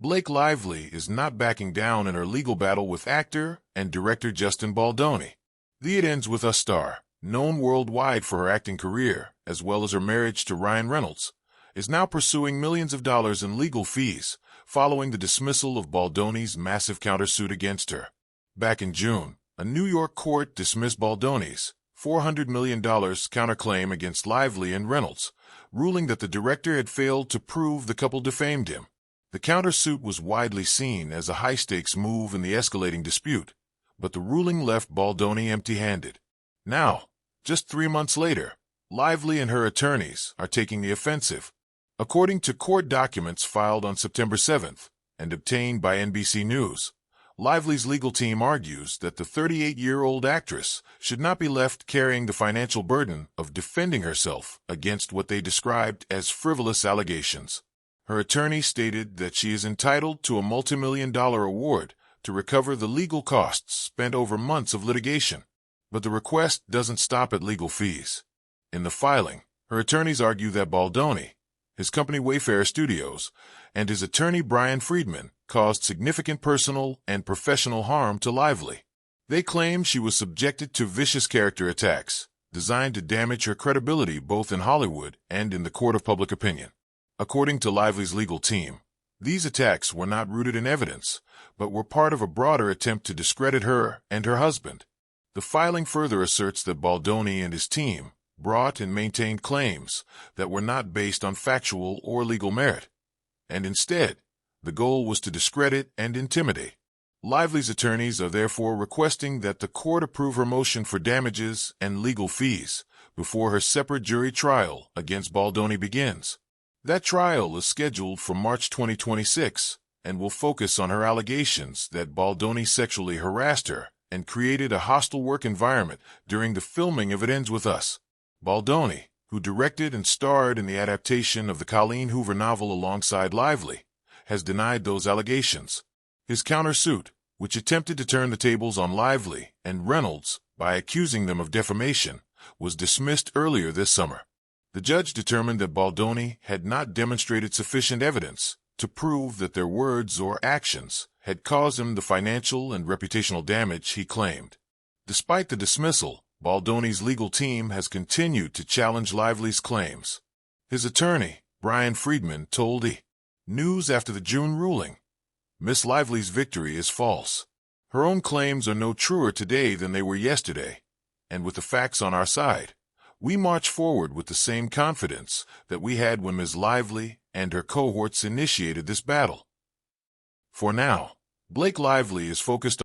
Blake Lively is not backing down in her legal battle with actor and director Justin Baldoni. The It Ends With Us star, known worldwide for her acting career, as well as her marriage to Ryan Reynolds, is now pursuing millions of dollars in legal fees following the dismissal of Baldoni's massive countersuit against her. Back in June, a New York court dismissed Baldoni's $400 million counterclaim against Lively and Reynolds, ruling that the director had failed to prove the couple defamed him. The countersuit was widely seen as a high-stakes move in the escalating dispute, but the ruling left Baldoni empty-handed. Now, just 3 months later, Lively and her attorneys are taking the offensive. According to court documents filed on September 7th and obtained by NBC News, Lively's legal team argues that the 38-year-old actress should not be left carrying the financial burden of defending herself against what they described as frivolous allegations. Her attorney stated that she is entitled to a multi-million-dollar award to recover the legal costs spent over months of litigation. But the request doesn't stop at legal fees. In the filing, her attorneys argue that Baldoni, his company Wayfarer Studios, and his attorney Brian Friedman caused significant personal and professional harm to Lively. They claim she was subjected to vicious character attacks designed to damage her credibility both in Hollywood and in the court of public opinion. According to Lively's legal team, these attacks were not rooted in evidence, but were part of a broader attempt to discredit her and her husband. The filing further asserts that Baldoni and his team brought and maintained claims that were not based on factual or legal merit, and instead, the goal was to discredit and intimidate. Lively's attorneys are therefore requesting that the court approve her motion for damages and legal fees before her separate jury trial against Baldoni begins. That trial is scheduled for March 2026 and will focus on her allegations that Baldoni sexually harassed her and created a hostile work environment during the filming of It Ends With Us. Baldoni, who directed and starred in the adaptation of the Colleen Hoover novel alongside Lively, has denied those allegations. His countersuit, which attempted to turn the tables on Lively and Reynolds by accusing them of defamation, was dismissed earlier this summer. The judge determined that Baldoni had not demonstrated sufficient evidence to prove that their words or actions had caused him the financial and reputational damage he claimed. Despite the dismissal, Baldoni's legal team has continued to challenge Lively's claims. His attorney, Brian Friedman, told E! News after the June ruling, "Miss Lively's victory is false. Her own claims are no truer today than they were yesterday, and with the facts on our side, we march forward with the same confidence that we had when Ms. Lively and her cohorts initiated this battle." For now, Blake Lively is focused